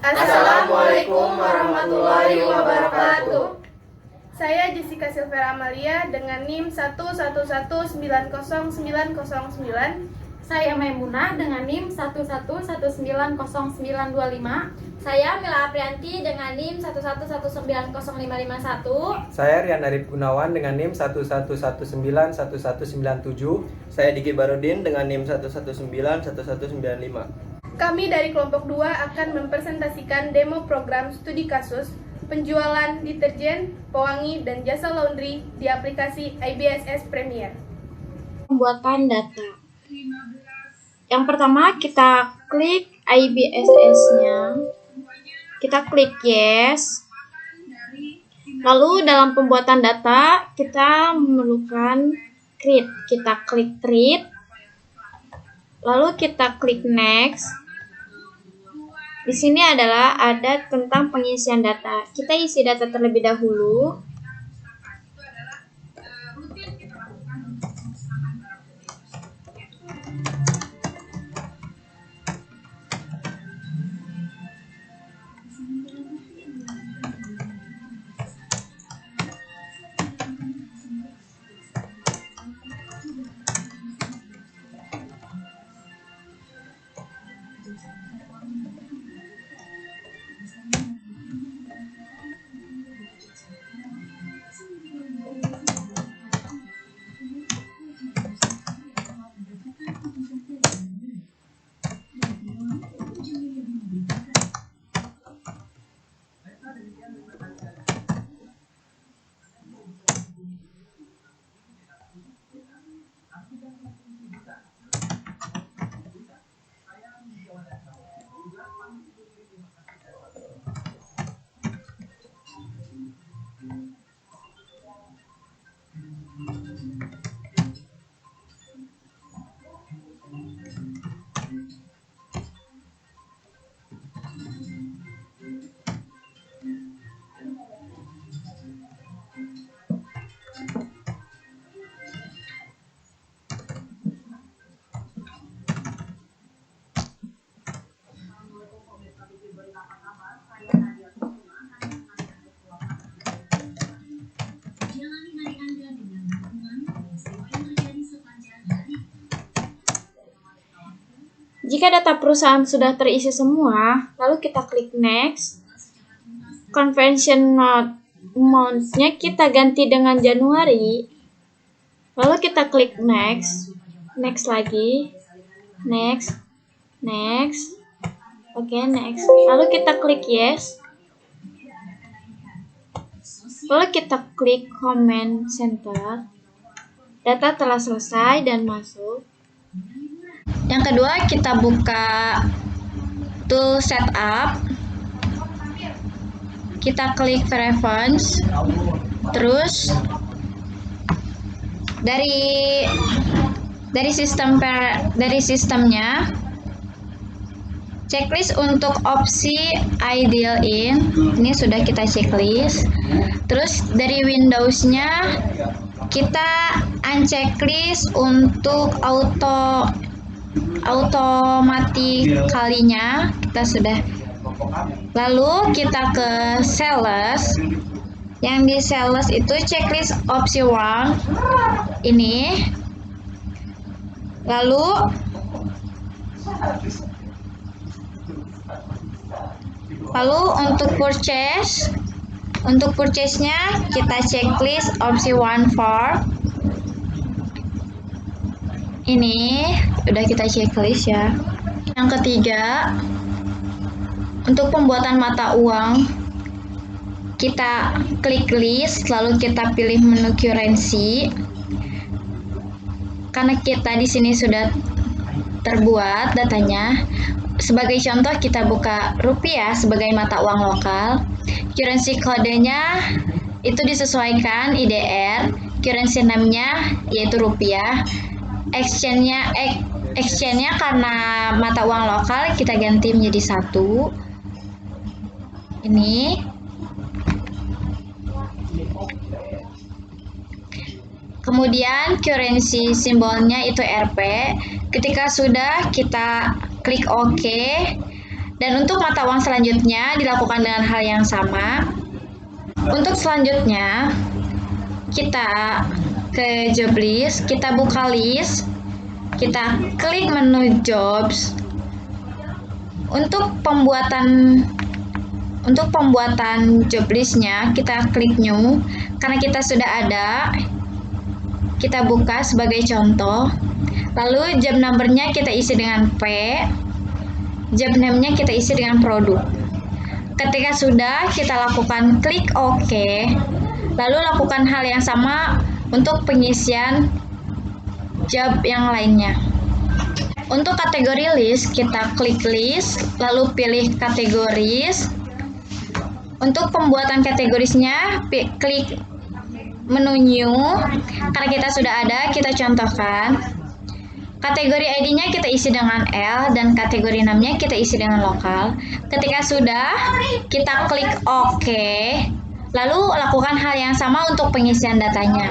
Assalamualaikum warahmatullahi wabarakatuh. Saya Jessica Silvera Amalia dengan NIM 111909909. Saya Maimunah dengan NIM 111900925. Saya Mila Aprianti dengan NIM 111905551. Saya Rian Arif Gunawan dengan NIM 111911197. Saya Diki Barudin dengan NIM 1191195. Kami dari kelompok 2 akan mempresentasikan demo program studi kasus penjualan deterjen, pewangi, dan jasa laundry di aplikasi IBSS Premier. Pembuatan data. Yang pertama kita klik IBSS-nya. Kita klik yes. Lalu dalam pembuatan data kita memerlukan create. Kita klik create. Lalu kita klik next. Di sini adalah ada tentang pengisian data. Kita isi data terlebih dahulu. Jika data perusahaan sudah terisi semua, lalu kita klik next. Conversion month-nya kita ganti dengan Januari. Lalu kita klik next. Next lagi. Next. Next. Oke, next. Lalu kita klik yes. Lalu kita klik comment center. Data telah selesai dan masuk. Yang kedua, kita buka tool setup. Kita klik reference. Terus dari sistemnya checklist untuk opsi ideal in. Ini sudah kita checklist. Terus dari Windows-nya kita unchecklist untuk automatically-nya kita sudah. Lalu kita ke sales. Yang di sales itu checklist opsi 1 ini. Lalu untuk purchase-nya kita checklist opsi 1 for. Ini udah kita checklist ya. Yang ketiga, untuk pembuatan mata uang, kita klik list, lalu kita pilih menu currency. Karena kita di sini sudah terbuat datanya. Sebagai contoh kita buka rupiah sebagai mata uang lokal. Currency kodenya itu disesuaikan IDR, currency name-nya yaitu rupiah. Exchange-nya karena mata uang lokal kita ganti menjadi 1. Ini. Kemudian currency simbolnya itu Rp. Ketika sudah kita klik OK Dan untuk mata uang selanjutnya dilakukan dengan hal yang sama. Untuk selanjutnya, kita ke job list, kita buka list, kita klik menu jobs. Untuk pembuatan job listnya, kita klik new. Karena kita sudah ada, kita buka sebagai contoh. Lalu job number-nya kita isi dengan P, job name-nya kita isi dengan produk. Ketika sudah, kita lakukan klik OK. Lalu lakukan hal yang sama untuk pengisian job yang lainnya. Untuk kategori list, kita klik list, lalu pilih kategoris. Untuk pembuatan kategorisnya, klik menu new. Karena kita sudah ada, kita contohkan. Kategori ID-nya kita isi dengan L dan kategori namanya kita isi dengan lokal. Ketika sudah, kita klik OK. Lalu lakukan hal yang sama untuk pengisian datanya.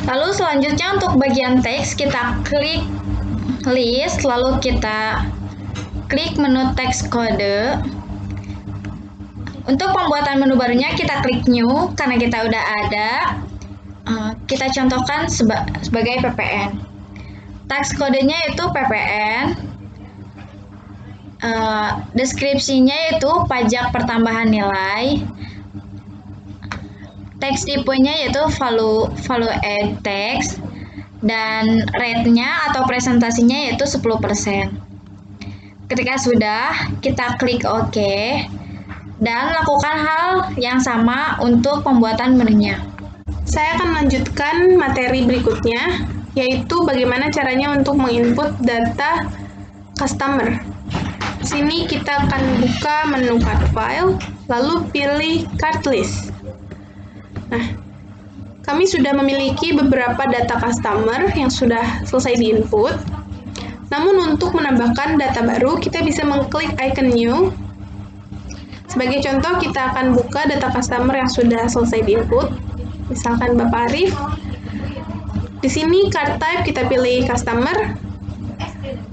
Lalu selanjutnya untuk bagian teks, kita klik list, lalu kita klik menu teks kode. Untuk pembuatan menu barunya kita klik new karena kita udah ada. Kita contohkan sebagai PPN. Teks kodenya itu PPN. Deskripsinya yaitu pajak pertambahan nilai. Teks tipenya yaitu value add text. Dan rate-nya atau presentasinya yaitu 10%. Ketika sudah, kita klik OK. Dan lakukan hal yang sama untuk pembuatan menunya. Saya akan melanjutkan materi berikutnya, yaitu bagaimana caranya untuk menginput data customer. Di sini kita akan buka menu card file, lalu pilih card list. Nah, kami sudah memiliki beberapa data customer yang sudah selesai diinput. Namun untuk menambahkan data baru, kita bisa mengklik icon new. Sebagai contoh, kita akan buka data customer yang sudah selesai diinput. Misalkan Bapak Arif. Di sini card type kita pilih customer.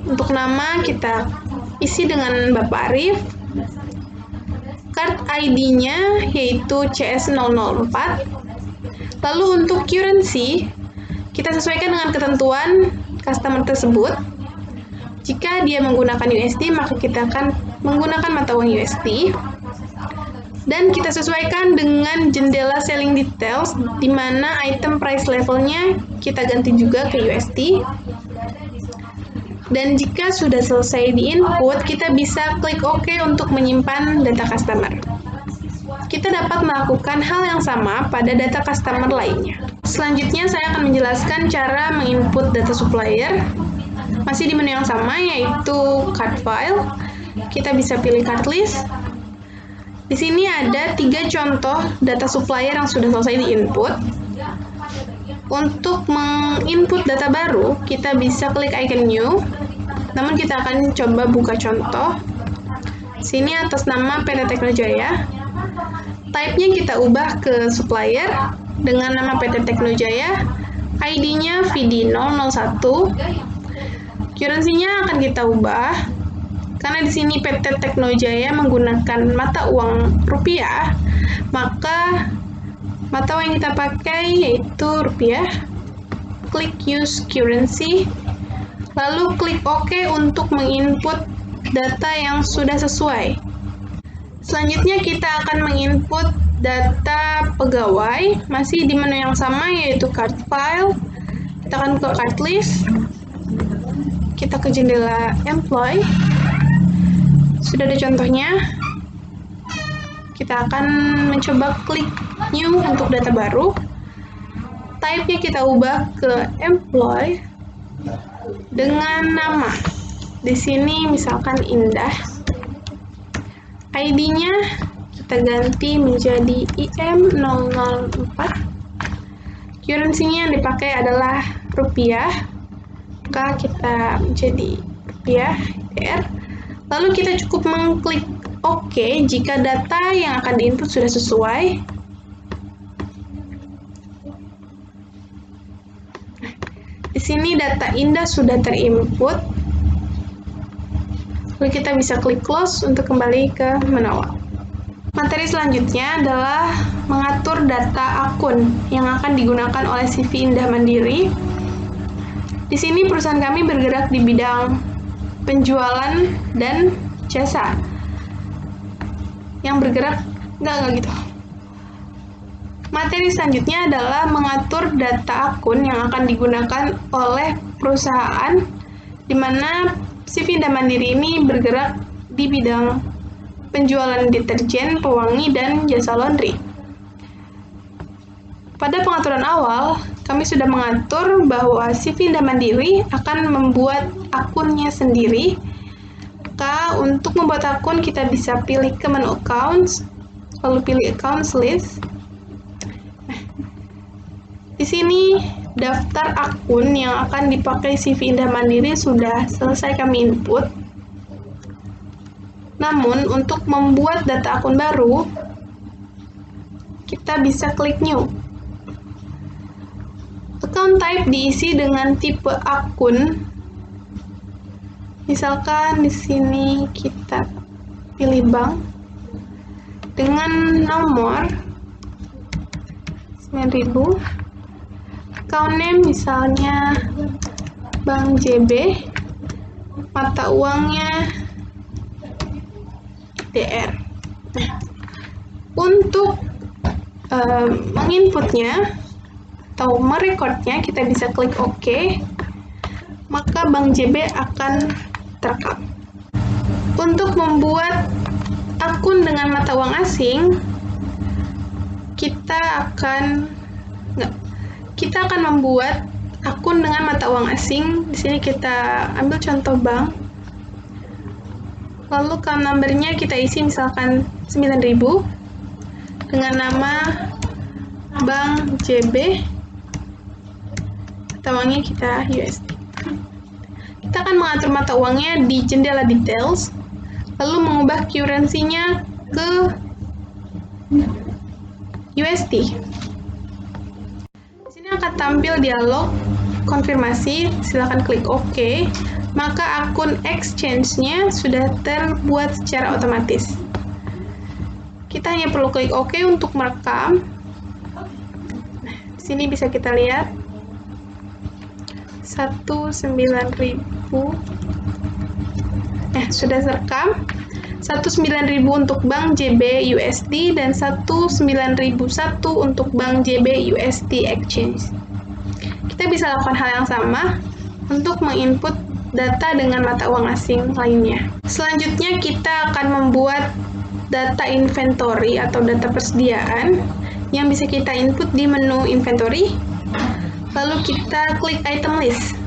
Untuk nama kita isi dengan Bapak Arif. Card ID-nya yaitu CS004. Lalu untuk currency, kita sesuaikan dengan ketentuan customer tersebut. Jika dia menggunakan USD, maka kita akan menggunakan mata uang USD. Dan kita sesuaikan dengan jendela selling details, di mana item price levelnya kita ganti juga ke USD. Dan jika sudah selesai di-input, kita bisa klik OK untuk menyimpan data customer. Kita dapat melakukan hal yang sama pada data customer lainnya. Selanjutnya, saya akan menjelaskan cara menginput data supplier. Masih di menu yang sama, yaitu card file. Kita bisa pilih card list. Di sini ada 3 contoh data supplier yang sudah selesai di-input. Untuk menginput data baru, kita bisa klik icon new. Namun kita akan coba buka contoh. Sini atas nama PT Teknojaya. Type-nya kita ubah ke supplier dengan nama PT Teknojaya. ID-nya VD001. Currency-nya akan kita ubah. Karena di sini PT Teknojaya menggunakan mata uang rupiah, maka mata uang yang kita pakai yaitu rupiah. Klik use currency, lalu klik OK untuk menginput data yang sudah sesuai. Selanjutnya kita akan menginput data pegawai, masih di menu yang sama yaitu card file. Kita akan ke card list, kita ke jendela employee. Sudah ada contohnya. Kita akan mencoba klik new untuk data baru. Type-nya kita ubah ke employee dengan nama. Di sini misalkan Indah. ID-nya kita ganti menjadi IM004. Currency-nya yang dipakai adalah rupiah. Maka kita menjadi rupiah IDR. Lalu kita cukup mengklik OK jika data yang akan diinput sudah sesuai. Di sini data Indah sudah terinput. Lalu kita bisa klik close untuk kembali ke menu awal. Materi selanjutnya adalah mengatur data akun yang akan digunakan oleh CV Indah Mandiri. Di sini perusahaan kami bergerak di bidang penjualan dan jasa. Yang bergerak enggak gitu. Materi selanjutnya adalah mengatur data akun yang akan digunakan oleh perusahaan di mana CV Indah Mandiri ini bergerak di bidang penjualan deterjen, pewangi, dan jasa laundry. Pada pengaturan awal, kami sudah mengatur bahwa CV Indah Mandiri akan membuat akunnya sendiri. Maka untuk membuat akun kita bisa pilih ke menu accounts, lalu pilih accounts list. Di sini daftar akun yang akan dipakai CV Indah Mandiri sudah selesai kami input. Namun, untuk membuat data akun baru, kita bisa klik New. Account type diisi dengan tipe akun. Misalkan di sini kita pilih bank dengan nomor 9.000. Account name misalnya Bank JB, mata uangnya DR. Nah, untuk menginputnya atau merekodnya kita bisa klik OK, maka Bank JB akan terekam. Untuk membuat akun dengan mata uang asing, kita akan membuat akun dengan mata uang asing. Di sini kita ambil contoh bank. Lalu account number-nya kita isi misalkan 9.000 dengan nama Bank JB. Mata uangnya kita USD. Kita akan mengatur mata uangnya di jendela details, lalu mengubah currency-nya ke USD. Akan tampil dialog konfirmasi, silakan klik OK, maka akun exchange-nya sudah terbuat secara otomatis. Kita hanya perlu klik OK untuk merekam. Di sini bisa kita lihat 19.000. Sudah terekam. 19.000 untuk Bank JB USD dan 19.001 untuk Bank JB USD Exchange. Kita bisa lakukan hal yang sama untuk menginput data dengan mata uang asing lainnya. Selanjutnya kita akan membuat data inventory atau data persediaan yang bisa kita input di menu inventory. Lalu kita klik item list.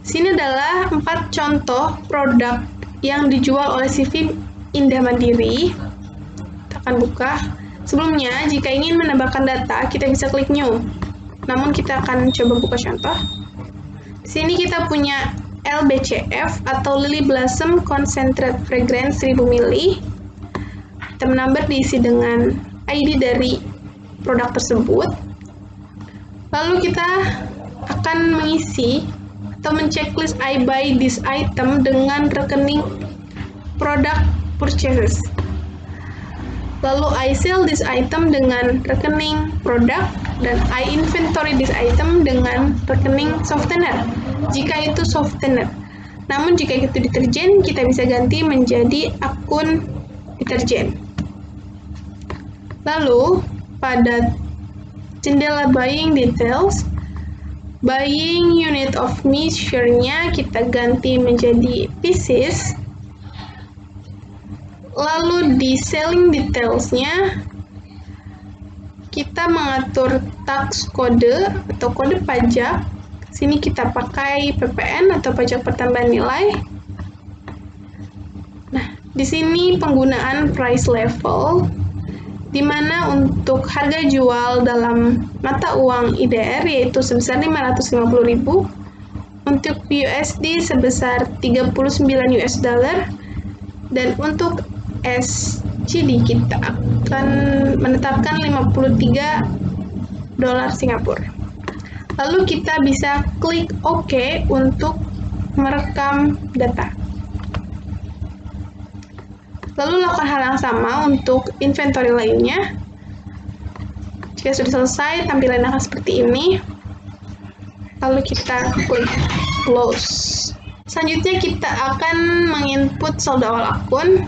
Sini adalah 4 contoh produk yang dijual oleh CV Indah Mandiri. Kita akan buka. Sebelumnya, jika ingin menambahkan data, kita bisa klik New. Namun kita akan coba buka contoh. Di sini kita punya LBCF atau Lily Blossom Concentrate Fragrance 1000 ml. Item number diisi dengan ID dari produk tersebut. Lalu kita akan mengisi atau men-checklist I buy this item dengan rekening product purchases. Lalu I sell this item dengan rekening produk dan I inventory this item dengan rekening softener. Jika itu softener. Namun jika itu deterjen, kita bisa ganti menjadi akun deterjen. Lalu pada jendela buying details, buying unit of measure-nya kita ganti menjadi pieces. Lalu di selling details-nya kita mengatur tax kode atau kode pajak. Sini kita pakai PPN atau pajak pertambahan nilai. Nah, di sini penggunaan price level, di mana untuk harga jual dalam mata uang IDR yaitu sebesar 550.000, untuk USD sebesar 39 US dollar, dan untuk SGD kita akan menetapkan 53 dolar Singapura. Lalu kita bisa klik OK untuk merekam data. Lalu lakukan hal yang sama untuk inventory lainnya. Jika sudah selesai, tampilan akan seperti ini. Lalu kita klik close. Selanjutnya kita akan menginput saldo awal akun.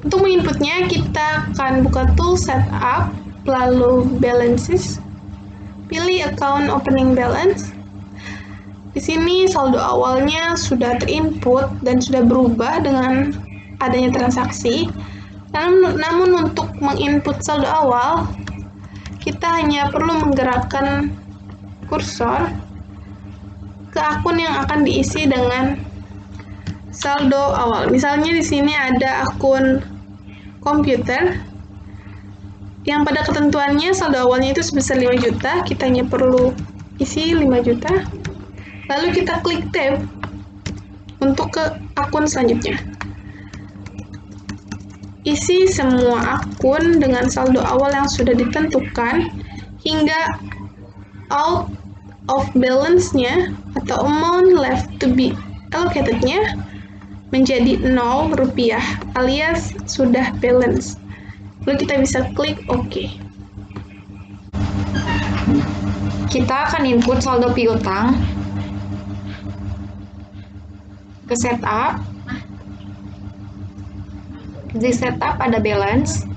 Untuk menginputnya, kita akan buka tool setup, lalu balances, pilih account opening balance. Di sini saldo awalnya sudah terinput dan sudah berubah dengan adanya transaksi. Namun untuk menginput saldo awal, kita hanya perlu menggerakkan kursor ke akun yang akan diisi dengan saldo awal. Misalnya di sini ada akun komputer yang pada ketentuannya saldo awalnya itu sebesar 5 juta, kita hanya perlu isi 5 juta. Lalu kita klik tab untuk ke akun selanjutnya. Isi semua akun dengan saldo awal yang sudah ditentukan hingga out of balance-nya atau amount left to be allocated-nya menjadi 0 rupiah alias sudah balance. Lalu kita bisa klik OK. Kita akan input saldo piutang ke setup. Di setup ada balance,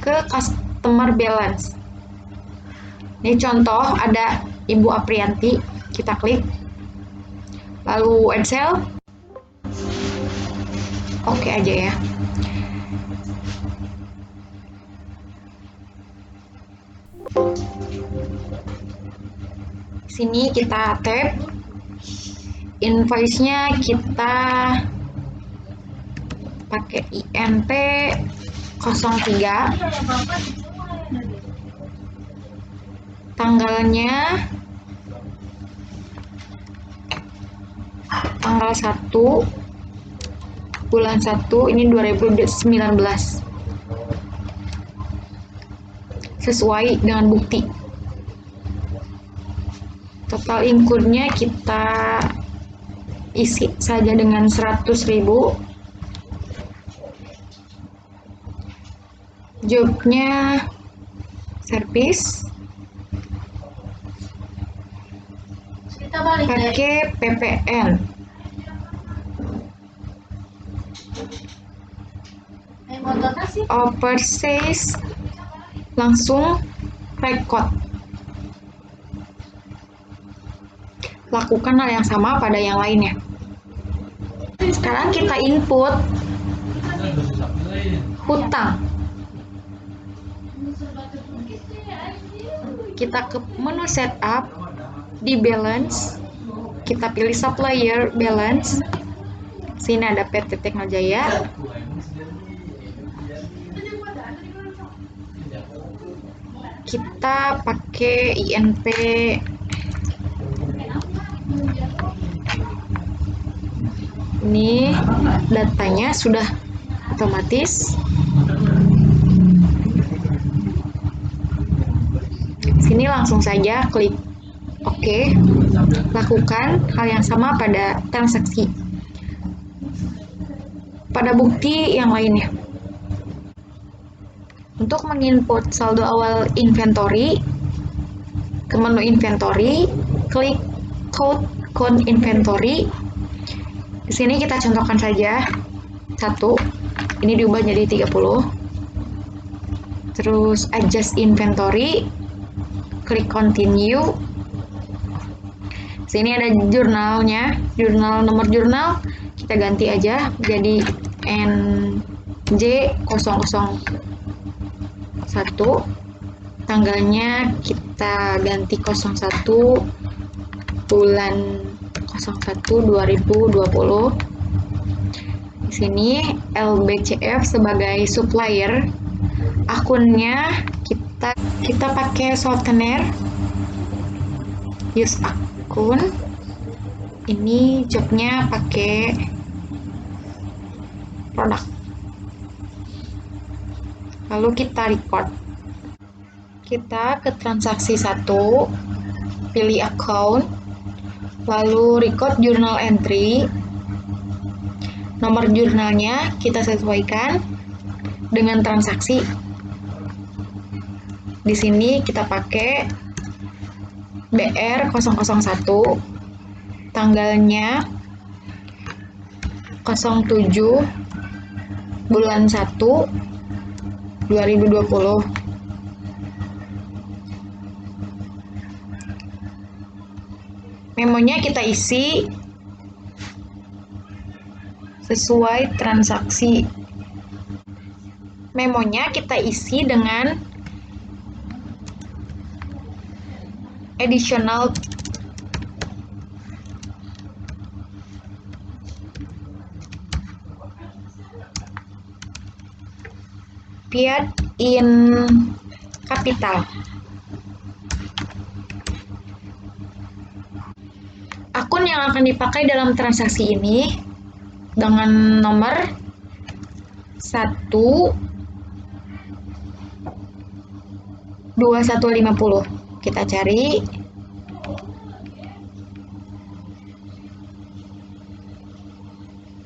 ke customer balance. Ini contoh ada Ibu Aprianti, kita klik. Lalu add cell. Oke aja ya. Sini kita tab. Invoice-nya kita pakai INP 03. Tanggalnya tanggal 1 bulan 1 ini 2019. Sesuai dengan bukti. Total include-nya kita isi saja dengan 100.000. Jobnya service. Pakai PPN. Overseas langsung record. Lakukan hal yang sama pada yang lainnya. Sekarang kita input hutang. Kita ke menu setup, di balance, kita pilih supplier balance. Sini ada PT Teknojaya. Kita pakai INP ini, datanya sudah otomatis. Sini langsung saja klik OK. Lakukan hal yang sama pada transaksi, pada bukti yang lainnya. Untuk menginput saldo awal inventory, ke menu inventory, klik count inventory. Di sini kita contohkan saja 1, ini diubah jadi 30. Terus adjust inventory, klik continue. Sini ada jurnalnya, nomor jurnal kita ganti aja jadi NJ001. Tanggalnya kita ganti 01 bulan 01 2020. Di sini LBCF sebagai supplier. Akunnya kita pakai soutenir. Use akun. Ini jobnya pakai produk. Lalu kita record. Kita ke transaksi 1, pilih account, lalu record journal entry. Nomor jurnalnya kita sesuaikan dengan transaksi. Di sini kita pakai BR001, tanggalnya 07 bulan 1 2020. Memonya kita isi sesuai transaksi. Memonya kita isi dengan additional fiat in capital. Akun yang akan dipakai dalam transaksi ini dengan nomor 12150. Kita cari.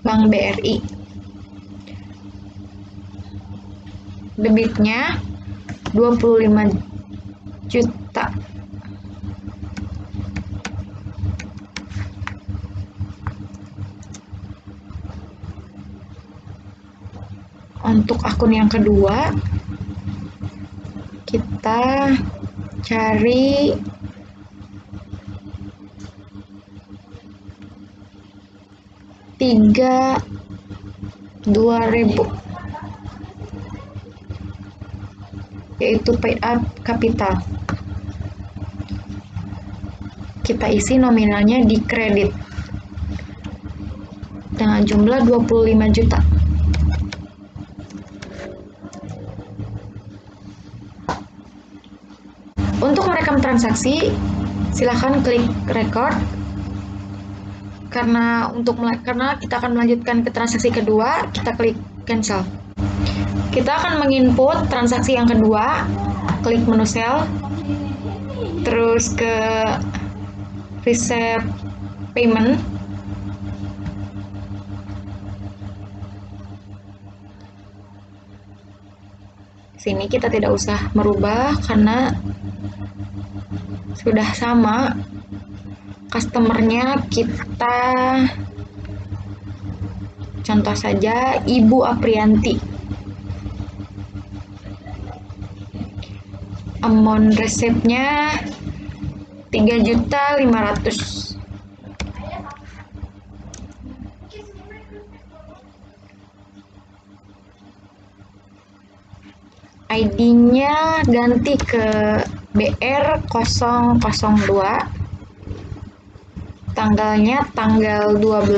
Bank BRI. Debitnya 25 juta. Untuk akun yang kedua, kita cari tiga 2.000, yaitu paid up capital. Kita isi nominalnya di kredit dengan jumlah 25 juta. Untuk merekam transaksi, silahkan klik record. Karena kita akan melanjutkan ke transaksi kedua, kita klik cancel. Kita akan menginput transaksi yang kedua, klik menu sell, terus ke receipt payment. Sini kita tidak usah merubah karena sudah sama. Customernya kita contoh saja Ibu Aprianti. Amount resepnya 3.500.000. ID-nya ganti ke BR002. Tanggalnya tanggal 12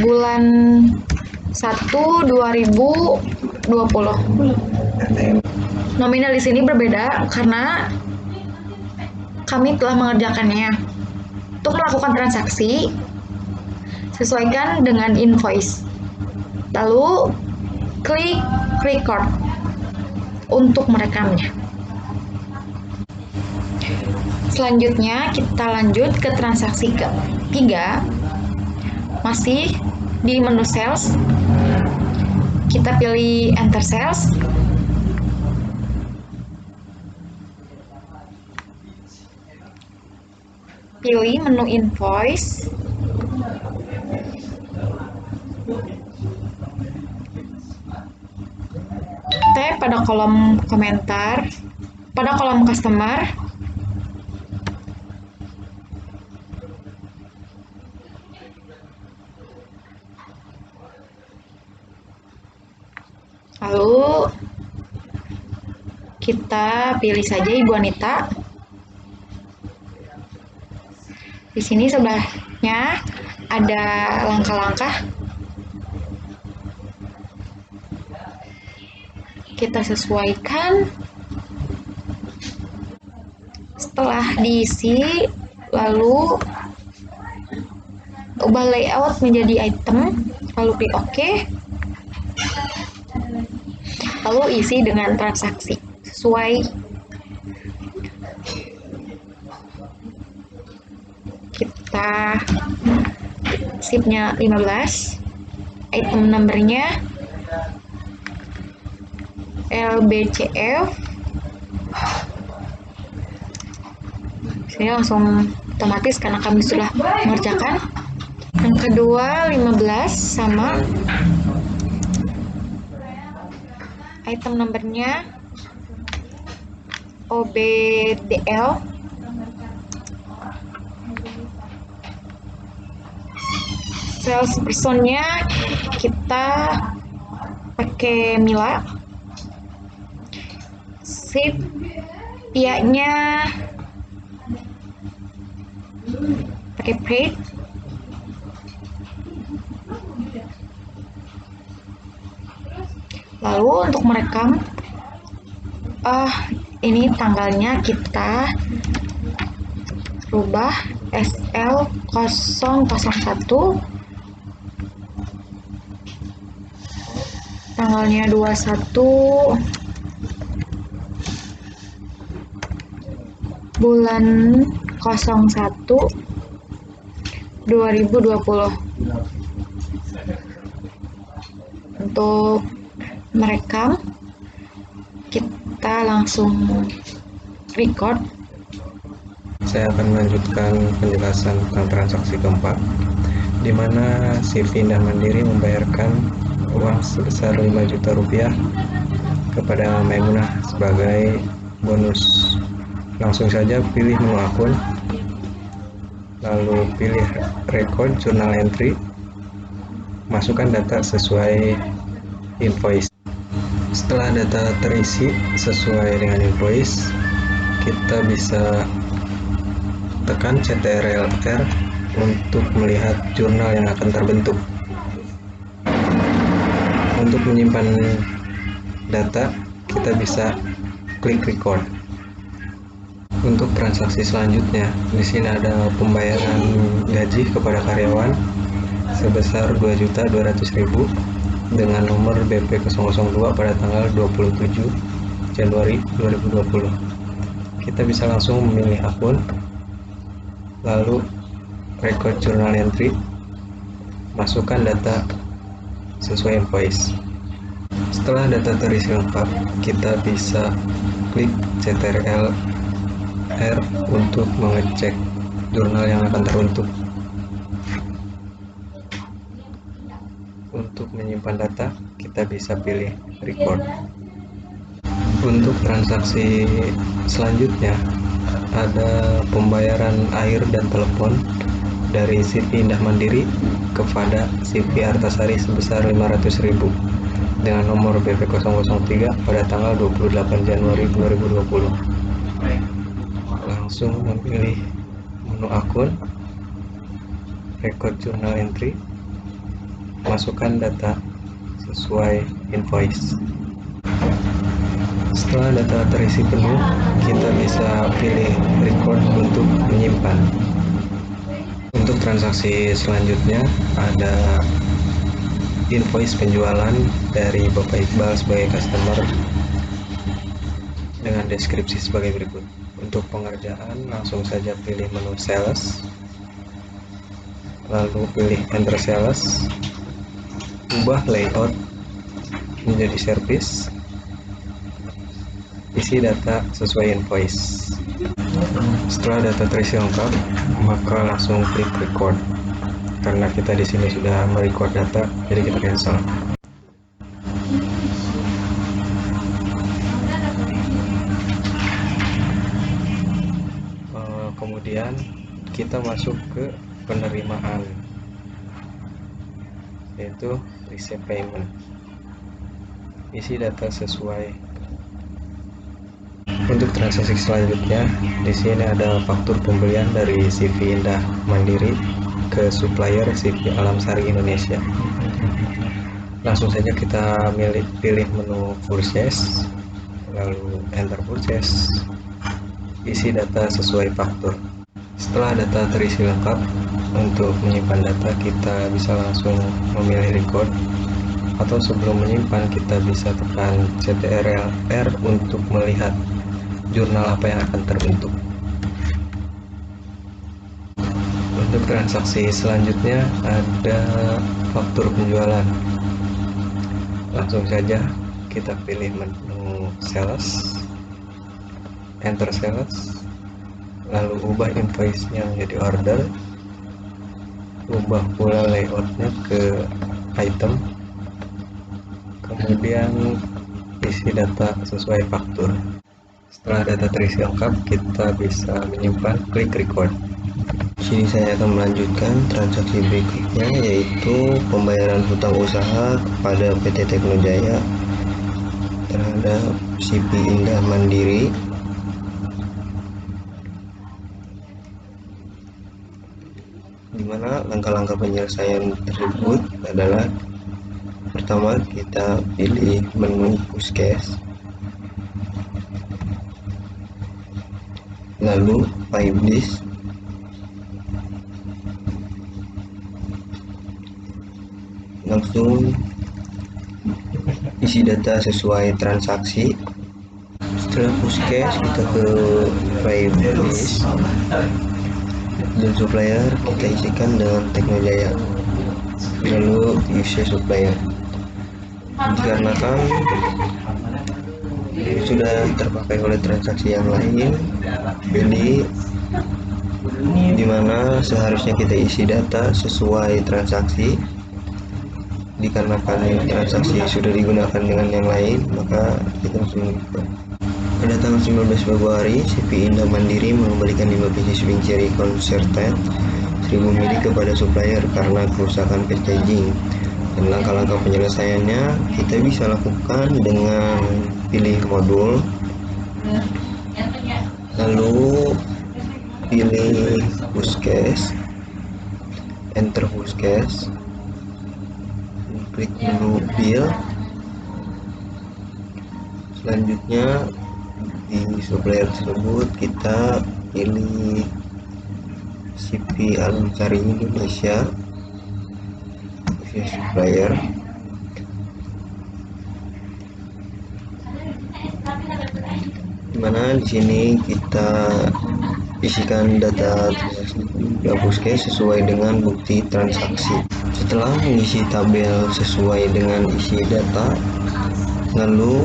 bulan 1 2020. Nominal di sini berbeda karena kami telah mengerjakannya. Untuk melakukan transaksi, sesuaikan dengan invoice. Lalu klik record untuk merekamnya. Selanjutnya kita lanjut ke transaksi ketiga. Masih di menu sales. Kita pilih enter sales. Pilih menu invoice. Tap pada kolom komentar, pada kolom customer. Lalu kita pilih saja Ibu Anita. Di sini sebelahnya ada langkah-langkah. Kita sesuaikan. Setelah diisi, lalu ubah layout menjadi item, lalu klik OK. Lalu isi dengan transaksi sesuai. Kita shiftnya 15. item numbernya LBCF. Sini langsung otomatis karena kami sudah mengerjakan. Yang kedua 15 sama. Item numbernya OBDL. Salespersonnya kita pakai Mila. Sip pianya pakai Prade. Lalu untuk merekam ini tanggalnya kita rubah SL001, tanggalnya 21 bulan 01 2020. Untuk merekam kita langsung record. Saya akan melanjutkan penjelasan tentang transaksi keempat, di mana si Indah Mandiri membayarkan uang sebesar 5 juta rupiah kepada Maimunah sebagai bonus. Langsung saja pilih menu akun, lalu pilih record journal entry, masukkan data sesuai invoice. Setelah data terisi sesuai dengan invoice, kita bisa tekan CTRL-R untuk melihat jurnal yang akan terbentuk. Untuk menyimpan data, kita bisa klik record. Untuk transaksi selanjutnya, di sini ada pembayaran gaji kepada karyawan sebesar 2.200.000 dengan nomor BP 002 pada tanggal 27 Januari 2020. Kita bisa langsung memilih akun, lalu record journal entry, masukkan data sesuai invoice. Setelah data terisi lengkap, kita bisa klik CTRL R untuk mengecek jurnal yang akan terbentuk. Untuk menyimpan data, kita bisa pilih record. Untuk transaksi selanjutnya, ada pembayaran air dan telepon dari CV Indah Mandiri kepada CV Artasari sebesar 500.000 dengan nomor BP 003 pada tanggal 28 Januari 2020. Langsung memilih menu akun, record journal entry, masukkan data sesuai invoice. Setelah data terisi penuh, kita bisa pilih record untuk menyimpan. Untuk transaksi selanjutnya ada invoice penjualan dari Bapak Iqbal sebagai customer dengan deskripsi sebagai berikut. Untuk pengerjaan, langsung saja pilih menu sales, lalu pilih enter sales, ubah layout menjadi service, isi data sesuai invoice. Setelah data terisi lengkap, maka langsung klik record. Karena kita di sini sudah merecord data, jadi kita cancel. Kemudian kita masuk ke penerimaan, yaitu receipt payment. Isi data sesuai. Untuk transaksi selanjutnya, di sini ada faktur pembelian dari CV Indah Mandiri ke supplier CV Alam Sari Indonesia. Langsung saja kita pilih menu purchase, lalu enter purchase, isi data sesuai faktur. Setelah data terisi lengkap, untuk menyimpan data kita bisa langsung memilih record, atau sebelum menyimpan kita bisa tekan CTRL-R untuk melihat jurnal apa yang akan terbentuk. Untuk transaksi selanjutnya ada faktur penjualan. Langsung saja kita pilih menu sales, enter sales, lalu ubah invoice-nya menjadi order, ubah pula layoutnya ke item, kemudian isi data sesuai faktur. Setelah data terisi lengkap, kita bisa menyimpan, klik record. Sini saya akan melanjutkan transaksi berikutnya, yaitu pembayaran hutang usaha kepada PT Teknojaya terhadap CP Indah Mandiri. Di mana langkah-langkah penyelesaian tersebut adalah: pertama, kita pilih menu push cash, lalu pay list, langsung isi data sesuai transaksi. Setelah push cash, kita ke pay list dan supplier kita isikan dengan Teknojaya, lalu isi supplier. Dikarenakan sudah terpakai oleh transaksi yang lain, jadi dimana seharusnya kita isi data sesuai transaksi. Dikarenakan transaksi sudah digunakan dengan yang lain, maka kita langsung lupa. Pada tanggal 19 Februari, CP Indah Mandiri mengembalikan 5 biji swing cherry concerted 1000 ml kepada supplier karena kerusakan packaging. Dan langkah-langkah penyelesaiannya kita bisa lakukan dengan pilih modul, lalu pilih push cash, enter push cash, klik menu bill. Selanjutnya di supplier tersebut kita pilih CP Alam Sari Indonesia, supplier. Dimana di sini kita isikan data push cash sesuai dengan bukti transaksi. Setelah mengisi tabel sesuai dengan isi data, lalu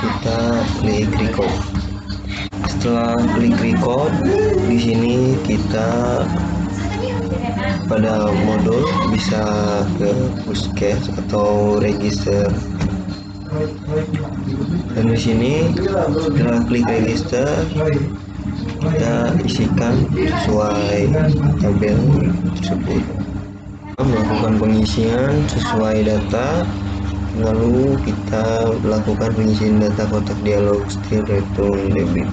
kita klik record. Setelah klik record, di sini kita pada modul bisa ke push cash atau register. Dan di sini setelah klik register, kita isikan sesuai tabel tersebut. Melakukan pengisian sesuai data, lalu kita lakukan pengisian data kotak dialog still return debit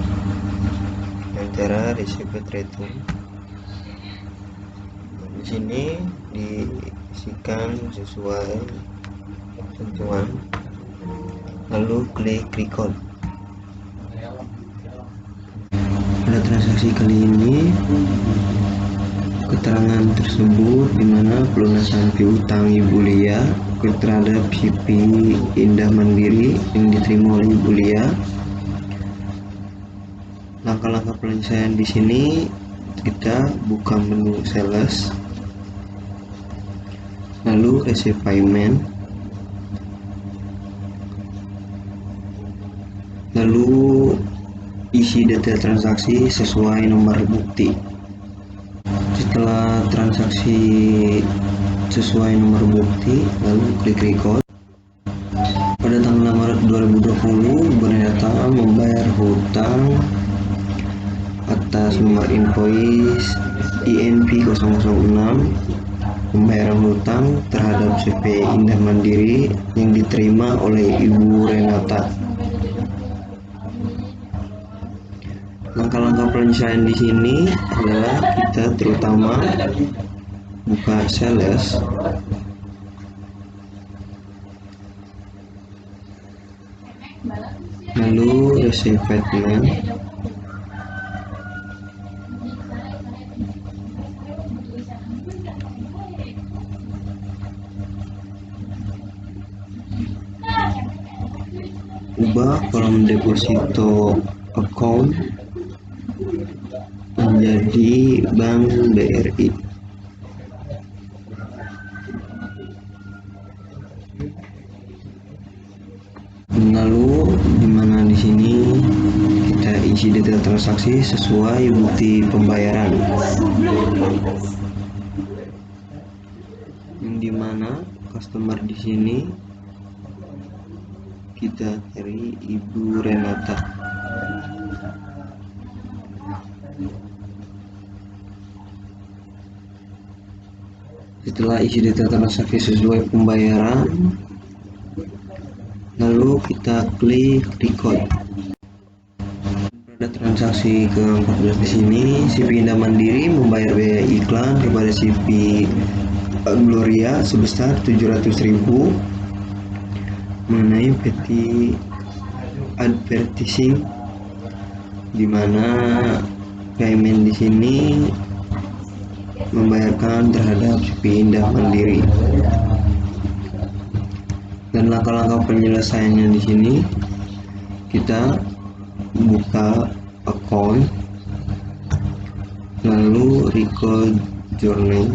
antara receipt return. Di sini diisikan sesuai ketentuan, lalu klik record. Pada transaksi kali ini, keterangan tersebut dimana pelunasan piutang Ibu Lia terhadap CP Indah Mandiri yang diterima oleh Ibu Lia. Langkah-langkah penyelesaian di sini, kita buka menu sales, lalu receive payment, lalu isi data transaksi sesuai nomor bukti. Setelah transaksi sesuai nomor bukti, lalu klik record. Pada tanggal 6 Maret 2020, Ibu Renata membayar hutang atas nomor invoice INP 006 pembayaran hutang terhadap CP Indah Mandiri yang diterima oleh Ibu Renata. Langkah-langkah penyelesaian di sini adalah kita terutama buka sales, lalu receive payment, ubah kolom deposito account menjadi Bank BRI. Lalu dimana di sini kita isi data transaksi sesuai bukti pembayaran, yang dimana customer di sini kita cari Ibu Renata. Setelah isi data transaksi sesuai pembayaran, lalu kita klik record. Pada transaksi ke-14 di sini, CV Indah Mandiri membayar biaya iklan kepada CV Gloria sebesar 700.000 mengenai PT advertising, di mana payment di sini membayarkan terhadap CV Indah Mandiri. Dan langkah-langkah penyelesaiannya di sini, kita buka account, lalu record journey,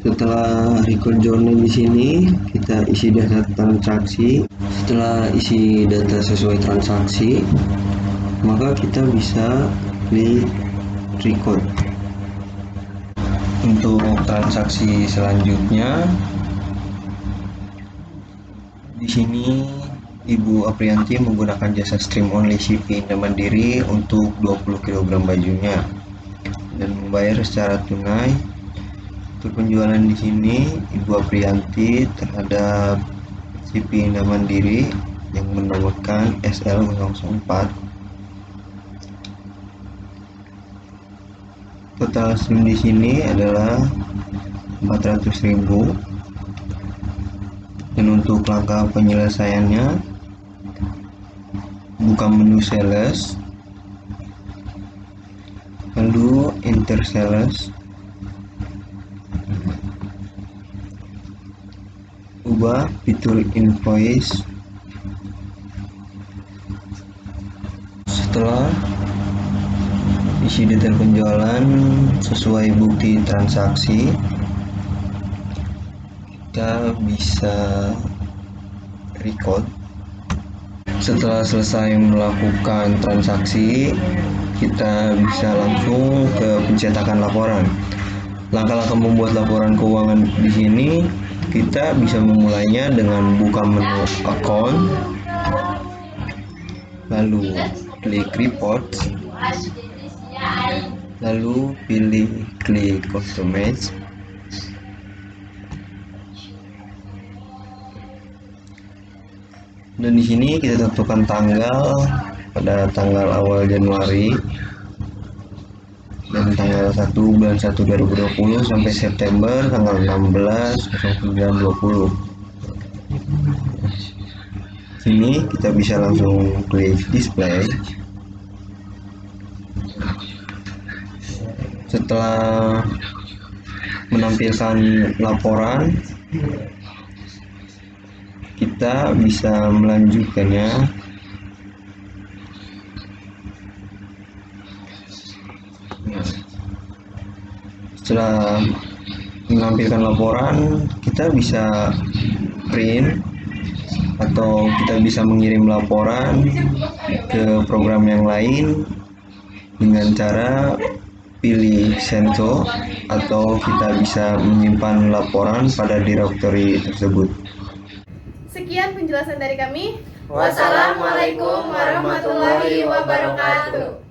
setelah record journey di sini kita isi data transaksi. Setelah isi data sesuai transaksi, maka kita bisa klik record. Untuk transaksi selanjutnya, di sini Ibu Aprianti menggunakan jasa stream only CV Indah Mandiri untuk 20 kg bajunya dan membayar secara tunai. Untuk penjualan di sini Ibu Aprianti terhadap CV Indah Mandiri yang menomorkan SL004. Total stream di sini adalah 400.000. Dan untuk langkah penyelesaiannya, buka menu sales, lalu enter sales, ubah fitur invoice. Setelah isi detail penjualan sesuai bukti transaksi, kita bisa record. Setelah selesai melakukan transaksi, kita bisa langsung ke pencetakan laporan. Langkah-langkah membuat laporan keuangan di sini, kita bisa memulainya dengan buka menu account, lalu klik report, lalu pilih klik customize. Dan di sini kita tentukan tanggal pada tanggal awal Januari dan tanggal 1 bulan 1 2020 sampai September tanggal 16/09/20. Sini kita bisa langsung klik display. Setelah menampilkan laporan, kita bisa melanjutkannya. Setelah menampilkan laporan, kita bisa print atau kita bisa mengirim laporan ke program yang lain dengan cara pilih Sento, atau kita bisa menyimpan laporan pada directory tersebut. Sekian penjelasan dari kami. Wassalamualaikum warahmatullahi wabarakatuh.